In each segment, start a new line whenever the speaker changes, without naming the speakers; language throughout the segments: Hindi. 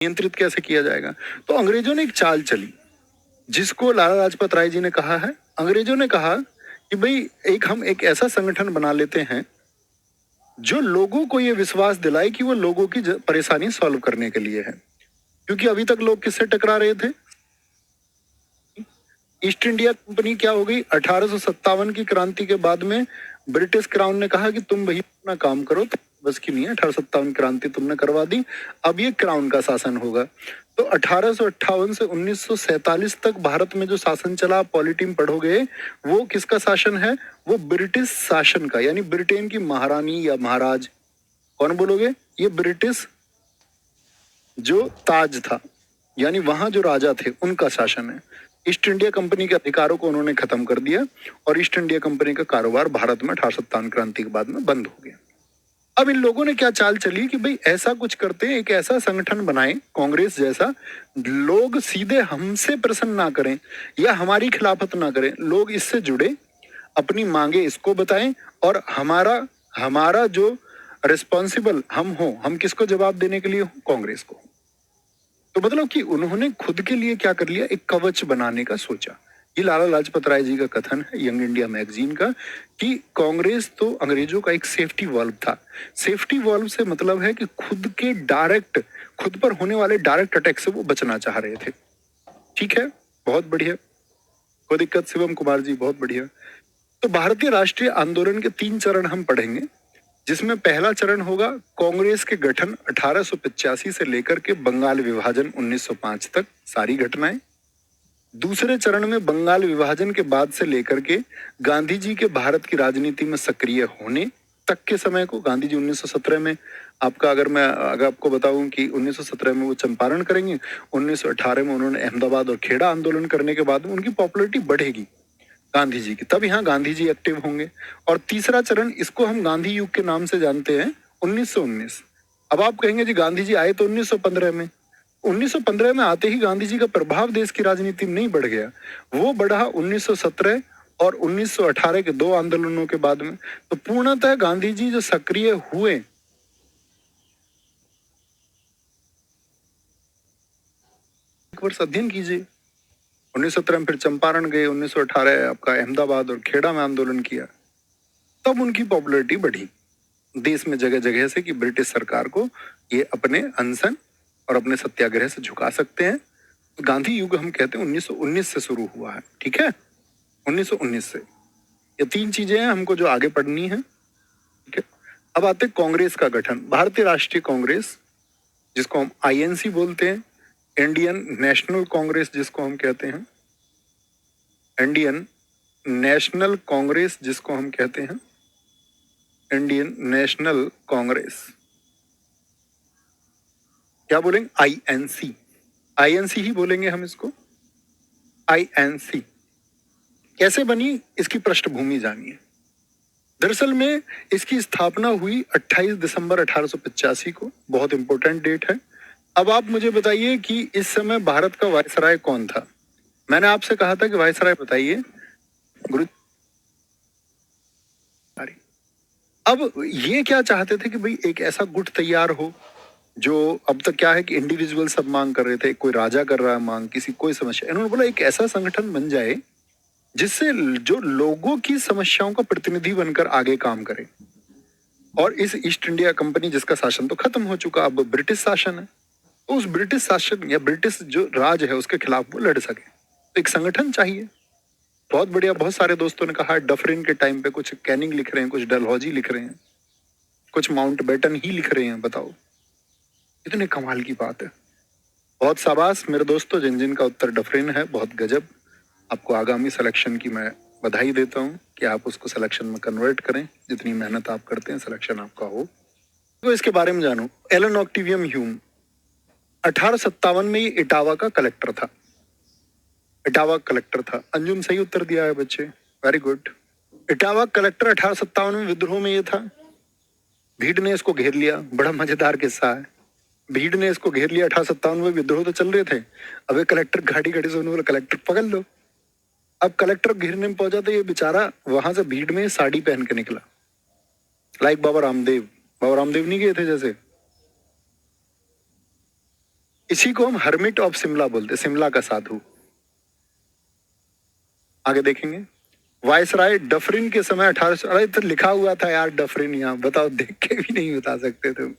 नियंत्रित कैसे किया जाएगा। तो अंग्रेजों ने एक चाल चली जिसको लाला लाजपत राय जी ने कहा है। अंग्रेजों ने कहा कि भाई हम एक ऐसा संगठन बना लेते हैं जो लोगों को ये विश्वास दिलाए कि वो लोगों की परेशानी सॉल्व करने के लिए है। क्योंकि अभी तक लोग किससे टकरा रहे थे? ईस्ट इंडिया कंपनी क्या हो गई 1857 की क्रांति के बाद में ब्रिटिश क्राउन ने कहा कि तुम भैया अपना काम करो, तो बस की नहीं है। 1857 क्रांति तुमने करवा दी, अब ये क्राउन का शासन होगा। तो 1858 से 1947 तक भारत में जो शासन चला, पॉलिटीम पढ़ोगे, वो किसका शासन है? वो ब्रिटिश शासन का, यानी ब्रिटेन की महारानी या महाराज, कौन बोलोगे? ये ब्रिटिश जो ताज था, यानी वहां जो राजा थे उनका शासन है। ईस्ट इंडिया कंपनी के अधिकारों को उन्होंने खत्म कर दिया और ईस्ट इंडिया कंपनी का कारोबार भारत में 1857 क्रांति के बाद में बंद हो गया। अब इन लोगों ने क्या चाल चली कि भाई ऐसा कुछ करते हैं, एक ऐसा संगठन बनाएं कांग्रेस जैसा, लोग सीधे हमसे प्रश्न ना करें या हमारी खिलाफत ना करें, लोग इससे जुड़े, अपनी मांगे इसको बताएं और हमारा हमारा जो रिस्पॉन्सिबल हम किसको जवाब देने के लिए हो? कांग्रेस को। तो मतलब कि उन्होंने खुद के लिए क्या कर लिया, एक कवच बनाने का सोचा। ये लाला लाजपत राय जी का कथन है यंग इंडिया मैगजीन का कि कांग्रेस तो अंग्रेजों का एक सेफ्टी वॉल्व था। सेफ्टी वॉल्व से मतलब है कि खुद पर होने वाले डायरेक्ट अटैक से वो बचना चाह रहे थे। ठीक है, बहुत बढ़िया, कोई दिक्कत? शिवम कुमार जी, बहुत बढ़िया। तो भारतीय राष्ट्रीय आंदोलन के 3 चरण हम पढ़ेंगे, जिसमें पहला चरण होगा कांग्रेस के गठन 1885 से लेकर के बंगाल विभाजन 1905 तक, सारी घटनाएं। दूसरे चरण में बंगाल विभाजन के बाद से लेकर के गांधी जी के भारत की राजनीति में सक्रिय होने तक के समय को, गांधी जी 1917 में, अगर आपको बताऊं कि 1917 में वो चंपारण करेंगे, 1918 में उन्होंने अहमदाबाद और खेड़ा आंदोलन करने के बाद में उनकी पॉपुलैरिटी बढ़ेगी गांधी जी की, तब यहाँ गांधी जी एक्टिव होंगे। और तीसरा चरण, इसको हम गांधी युग के नाम से जानते हैं, 1919। अब आप कहेंगे जी गांधी जी आए तो 1915 में, 1915 में आते ही गांधी जी का प्रभाव देश की राजनीति में नहीं बढ़ गया, वो बढ़ा 1917 और 1918 के 2 आंदोलनों के बाद में। तो पूर्णतः गांधी जी जो सक्रिय हुए, एक वर्ष अध्ययन कीजिए। 1917 में फिर चंपारण गए, 1918 आपका अहमदाबाद और खेड़ा में आंदोलन किया, तब उनकी पॉपुलैरिटी बढ़ी देश में जगह जगह से कि ब्रिटिश सरकार को ये अपने अनशन और अपने सत्याग्रह से झुका सकते हैं। तो गांधी युग हम कहते हैं 1919 से शुरू हुआ है। ठीक है, 1919 से। ये 3 चीजें हैं हमको जो आगे पढ़नी है। ठीक है, अब आते कांग्रेस का गठन। भारतीय राष्ट्रीय कांग्रेस, जिसको हम आईएनसी बोलते हैं, इंडियन नेशनल कांग्रेस जिसको हम कहते हैं, इंडियन नेशनल कांग्रेस जिसको हम कहते हैं, इंडियन नेशनल कांग्रेस, क्या बोलेंगे? आईएनसी, आईएनसी ही बोलेंगे हम इसको, आईएनसी। कैसे बनी, इसकी पृष्ठभूमि जानिए। दरअसल में इसकी स्थापना हुई 28 दिसंबर 1885 को, बहुत इंपॉर्टेंट डेट है। अब आप मुझे बताइए कि इस समय भारत का वायसराय कौन था? मैंने आपसे कहा था कि वायसराय बताइए, गुरु। अब ये क्या चाहते थे कि भाई एक ऐसा गुट तैयार हो, जो अब तक क्या है कि इंडिविजुअल सब मांग कर रहे थे, कोई राजा कर रहा है मांग, किसी कोई समस्या, इन्होंने बोला एक ऐसा संगठन बन जाए जिससे जो लोगों की समस्याओं का प्रतिनिधि बनकर आगे काम करे। और इस ईस्ट इंडिया कंपनी जिसका शासन तो खत्म हो चुका, अब ब्रिटिश शासन है, तो उस ब्रिटिश शासन या ब्रिटिश जो राज है उसके खिलाफ वो लड़ सके, तो एक संगठन चाहिए। बहुत बढ़िया, बहुत सारे दोस्तों ने कहा डफरिन के टाइम पे कुछ कैनिंग लिख रहे हैं, कुछ डलहौजी लिख रहे हैं, कुछ माउंटबेटन ही लिख रहे हैं। बताओ, इतने कमाल की बात है। बहुत शाबाश मेरे दोस्तों, जिन जिन का उत्तर डफरिन है, बहुत गजब। आपको आगामी सिलेक्शन की मैं बधाई देता हूं कि आप उसको सिलेक्शन में कन्वर्ट करें। जितनी मेहनत आप करते हैं सिलेक्शन आपका हो। तो इसके बारे में जानो। एलन ऑक्टिवियम ह्यूम 1857 में ये इटावा का कलेक्टर था। इटावा कलेक्टर था। अंजुम सही उत्तर दिया है बच्चे, वेरी गुड। इटावा कलेक्टर 1857 में विद्रोह में ये था। भीड़ ने इसको घेर लिया, बड़ा मजेदार किस्सा है। भीड़ ने इसको घेर लिया 1857 में, विद्रोह तो चल रहे थे। अब ये कलेक्टर गाड़ी गाड़ी से उन्होंने बोला कलेक्टर पकड़ लो। अब कलेक्टर घेरने में पहुंचा तो ये बेचारा वहां से भीड़ में साड़ी पहन के निकला, लाइक बाबा रामदेव। बाबा रामदेव नहीं गए थे जैसे, इसी को हम हर्मिट ऑफ शिमला बोलते, शिमला का साधु। आगे देखेंगे, वायसराय डफरिन के समय 1800, अरे तो लिखा हुआ था यार डफरिन, यहाँ बताओ, देख के भी नहीं बता सकते तुम।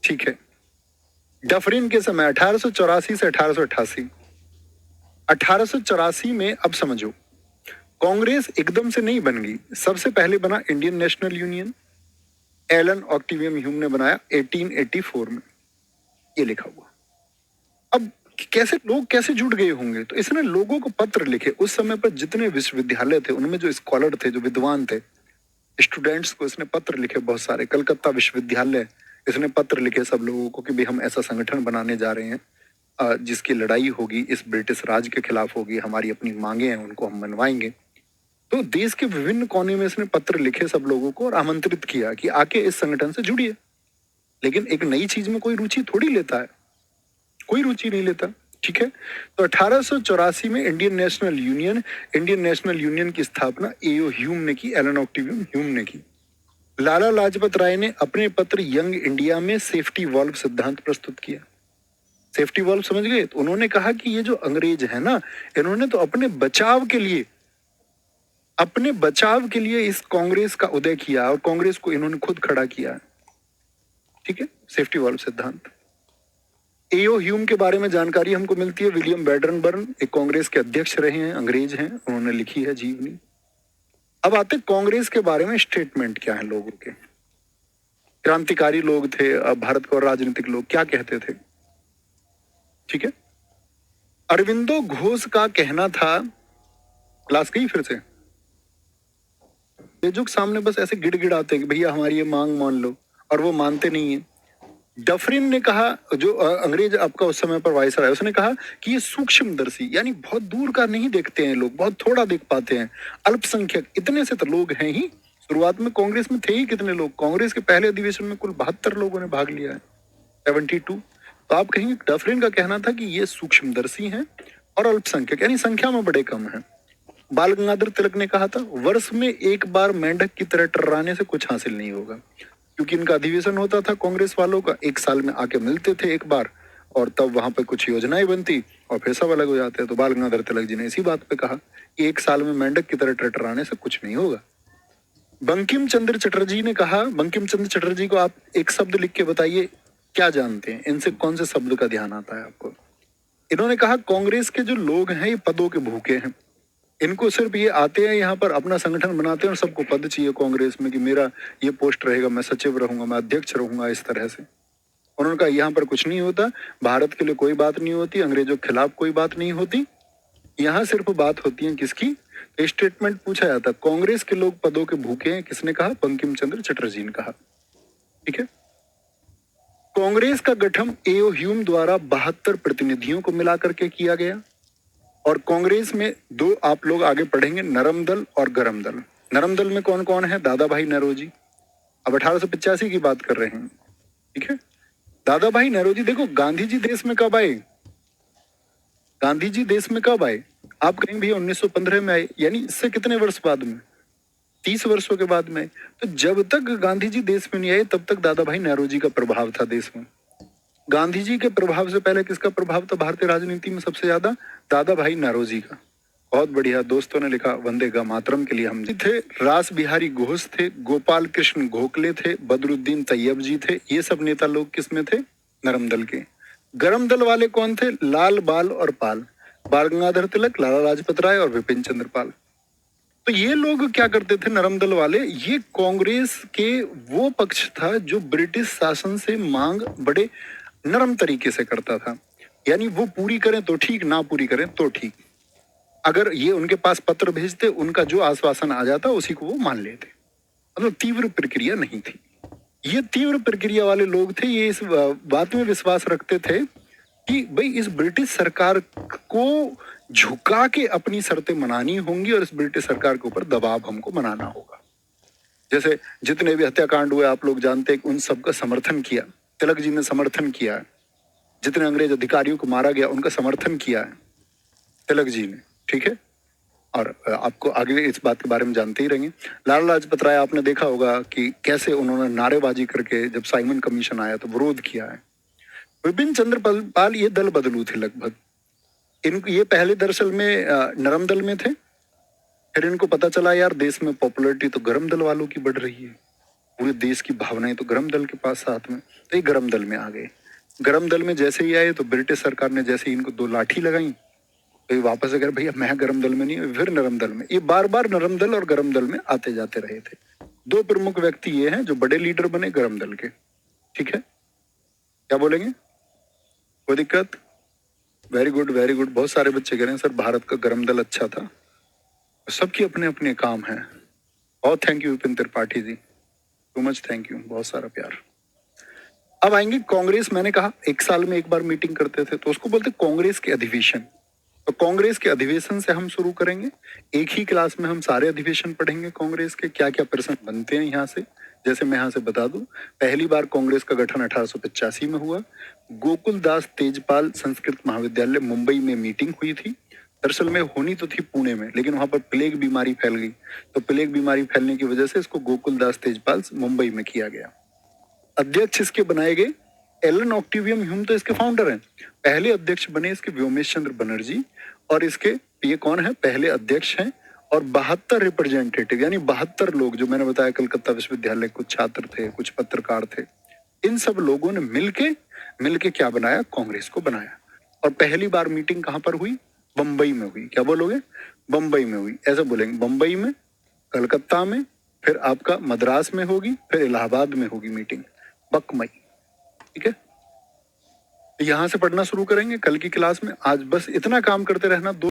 ठीक है, डफरिन के समय 1884 से 1888। 1884 में, अब समझो, कांग्रेस एकदम से नहीं बन गई। सबसे पहले बना Indian National Union, Allan Octavian Hume ने बनाया 1884 में, ये लिखा हुआ। अब कैसे लोग कैसे जुड़ गए होंगे, तो इसने लोगों को पत्र लिखे। उस समय पर जितने विश्वविद्यालय थे उनमें जो स्कॉलर थे, जो विद्वान थे, स्टूडेंट्स को इसने पत्र लिखे बहुत सारे। कलकत्ता विश्वविद्यालय, इसने पत्र लिखे सब लोगों को कि भाई हम ऐसा संगठन बनाने जा रहे हैं जिसकी लड़ाई होगी, इस ब्रिटिश राज के खिलाफ होगी, हमारी अपनी मांगे हैं उनको हम मनवाएंगे। तो देश के विभिन्न कोने में इसने पत्र लिखे सब लोगों को और आमंत्रित किया कि आके इस संगठन से जुड़िए। लेकिन एक नई चीज में कोई रुचि थोड़ी लेता है, कोई रुचि नहीं लेता। ठीक है, तो 1884 में इंडियन नेशनल यूनियन की स्थापना एओ ह्यूम ने की, एलन ऑक्टिवियम ह्यूम ने की। लाला लाजपत राय ने अपने पत्र यंग इंडिया में सेफ्टी वॉल्व सिद्धांत प्रस्तुत किया। सेफ्टी वॉल्व समझ गए? तो उन्होंने कहा कि ये जो अंग्रेज है ना, इन्होंने तो अपने बचाव के लिए इस कांग्रेस का उदय किया और कांग्रेस को इन्होंने खुद खड़ा किया है। ठीक है, सेफ्टी वॉल्व सिद्धांत। एओ ह्यूम के बारे में जानकारी हमको मिलती है, विलियम बैडरबर्न एक कांग्रेस के अध्यक्ष रहे हैं, अंग्रेज हैं, उन्होंने लिखी है जीवनी। अब आते कांग्रेस के बारे में स्टेटमेंट क्या है लोगों के। क्रांतिकारी लोग थे, अब भारत के और राजनीतिक लोग क्या कहते थे। ठीक है, अरविंदो घोष का कहना था, क्लास गई फिर से, जो सामने बस ऐसे गिड़गिड़ाते कि भैया हमारी ये मांग मान लो, और वो मानते नहीं है। डफरिन ने कहा, जो अंग्रेज आपका उस समय पर वायसराय, उसने कहा कि ये सूक्ष्मदर्शी, यानी बहुत दूर का नहीं देखते हैं लोग, बहुत थोड़ा देख पाते हैं, अल्पसंख्यक, इतने से तो लोग हैं ही। शुरुआत में कांग्रेस में थे ही कितने लोग, कांग्रेस के पहले अधिवेशन में कुल 72 लोगों ने भाग लिया है, 72। तो आप कहेंगे डफरिन का कहना था कि ये सूक्ष्मदर्शी हैं और अल्पसंख्यक, यानी संख्या में बड़े कम हैं। बाल गंगाधर तिलक ने कहा था, वर्ष में एक बार मेंढक की तरह टर्राने से कुछ हासिल नहीं होगा, क्योंकि इनका अधिवेशन होता था कांग्रेस वालों का, एक साल में आके मिलते थे एक बार, और तब वहां पे कुछ योजनाएं बनती और फिर सब अलग हो जाते। तो बाल गंगाधर तिलक जी ने इसी बात पे कहा कि एक साल में मेंढक की तरह टर्राने से कुछ नहीं होगा। बंकिम चंद्र चटर्जी ने कहा, बंकिम चंद्र चटर्जी को आप एक शब्द लिख के बताइए, क्या जानते हैं, इनसे कौन से शब्द का ध्यान आता है आपको। इन्होंने कहा कांग्रेस के जो लोग हैं ये पदों के भूखे हैं, इनको सिर्फ ये आते हैं यहाँ पर अपना संगठन बनाते हैं और सबको पद चाहिए कांग्रेस में कि मेरा ये पोस्ट रहेगा, मैं सचिव रहूंगा, मैं अध्यक्ष रहूंगा, इस तरह से। उन्होंने कहा यहाँ पर कुछ नहीं होता, भारत के लिए कोई बात नहीं होती, अंग्रेजों के खिलाफ कोई बात नहीं होती, यहाँ सिर्फ बात होती है किसकी। स्टेटमेंट पूछा जाता, कांग्रेस के लोग पदों के भूखे हैं, किसने कहा? बंकिम चंद्र चटर्जी ने कहा। ठीक है, कांग्रेस का गठन एओ ह्यूम द्वारा 72 प्रतिनिधियों को मिलाकर के किया गया, और कांग्रेस में दो आप लोग आगे पढ़ेंगे, नरम दल और गरम दल। नरम दल में कौन कौन है? दादा भाई नौरोजी, अब 1885 की बात कर रहे हैं। ठीक है, दादा भाई नौरोजी। देखो गांधी जी देश में कब आए? गांधी जी देश में कब आए? आप कहेंगे भैया 1915 में आए, यानी इससे कितने वर्ष बाद में? 30 वर्षों के बाद में। तो जब तक गांधी जी देश में नहीं आए तब तक दादा भाई नौरोजी का प्रभाव था देश में। गांधी जी के प्रभाव से पहले किसका प्रभाव था भारतीय राजनीति में सबसे ज्यादा? दादा भाई नौरोजी का। बहुत बढ़िया, दोस्तों ने लिखा वंदे मातरम के लिए हम थे। रास बिहारी घोष थे, गोपाल कृष्ण गोखले थे, बदरुद्दीन तैयब जी थे, ये सब नेता लोग किसमें थे? नरम दल के। गरम दल वाले कौन थे? लाल, बाल और पाल, बाल गंगाधर तिलक, लाला लाजपत राय और विपिन चंद्र पाल। तो ये लोग क्या करते थे नरम दल वाले? ये कांग्रेस के वो पक्ष था जो ब्रिटिश शासन से मांग बड़े नरम तरीके से करता था, यानी वो पूरी करें तो ठीक, ना पूरी करें तो ठीक। अगर ये उनके पास पत्र भेजते, उनका जो आश्वासन आ जाता उसी को वो मान लेते, मतलब तीव्र प्रक्रिया नहीं थी। ये तीव्र प्रक्रिया वाले लोग थे, ये इस बात में विश्वास रखते थे कि भाई इस ब्रिटिश सरकार को झुका के अपनी शर्तें मनानी होंगी और इस ब्रिटिश सरकार के ऊपर दबाव हमको बनाना होगा। जैसे जितने भी हत्याकांड हुए आप लोग जानते हैं, उन सबका समर्थन किया, तिलक जी ने समर्थन किया है। जितने अंग्रेज अधिकारियों को मारा गया उनका समर्थन किया है तिलक जी ने। ठीक है, और आपको आगे इस बात के बारे में जानते ही रहेंगे। लाला लाजपत राय आपने देखा होगा कि कैसे उन्होंने नारेबाजी करके जब साइमन कमीशन आया तो विरोध किया है। विपिन चंद्र पाल ये दल बदलू थे लगभग। इनको ये पहले दरअसल में नरम दल में थे, फिर इनको पता चला यार देश में पॉपुलैरिटी तो गरम दल वालों की बढ़ रही है, पूरे देश की भावनाएं तो गरम दल के पास साथ में, तो ये गरम दल में आ गए। गरम दल में जैसे ही आए तो ब्रिटिश सरकार ने जैसे ही इनको 2 लाठी लगाई तो ये वापस अगर भैया मैं गरम दल में नहीं, फिर नरम दल में। ये बार बार नरम दल और गरम दल में आते जाते रहे थे। 2 प्रमुख व्यक्ति ये हैं जो बड़े लीडर बने गरम दल के। ठीक है, क्या बोलेंगे? कोई दिक्कत? Very good very good. बहुत सारे बच्चे कह रहे हैं सर भारत का गरम दल अच्छा था। सबके अपने अपने काम हैं। बहुत thank you Vipin Tripathi ji, too much thank you, बहुत सारा प्यार। अब आएंगे कांग्रेस। मैंने कहा 1 साल में एक बार मीटिंग करते थे, तो उसको बोलते कांग्रेस के अधिवेशन। तो कांग्रेस के अधिवेशन से हम शुरू करेंगे। एक ही क्लास में हम सारे अधिवेशन पढ़ेंगे कांग्रेस के, क्या क्या प्रश्न बनते हैं यहाँ से। जैसे मैं यहाँ से बता दूं, पहली बार कांग्रेस का गठन 1885 में हुआ। गोकुल दास तेजपाल संस्कृत महाविद्यालय मुंबई में मीटिंग हुई थी। दरअसल में होनी तो थी पुणे में, लेकिन वहां पर प्लेग बीमारी फैल गई, तो प्लेग बीमारी फैलने की वजह से इसको गोकुल दास तेजपाल मुंबई में किया गया। अध्यक्ष इसके बनाए गए एलन ऑक्टिवियम ह्यूम, तो इसके फाउंडर हैं। पहले अध्यक्ष बने इसके व्योमेश चंद्र बनर्जी, और इसके ये कौन है? पहले अध्यक्ष हैं। और 72 रिप्रेजेंटेटिव यानी 72 लोग, जो मैंने बताया कलकत्ता विश्वविद्यालय कुछ छात्र थे, कुछ पत्रकार थे, इन सब लोगों ने मिलके क्या बनाया? कांग्रेस को बनाया। और पहली बार मीटिंग कहां पर हुई? बंबई में हुई। क्या बोलोगे? बंबई में हुई, ऐसा बोलेंगे। बंबई में, कलकत्ता में, फिर आपका मद्रास में होगी, फिर इलाहाबाद में होगी मीटिंग, बकमई। ठीक है, यहां से पढ़ना शुरू करेंगे कल की क्लास में। आज बस इतना काम करते रहना।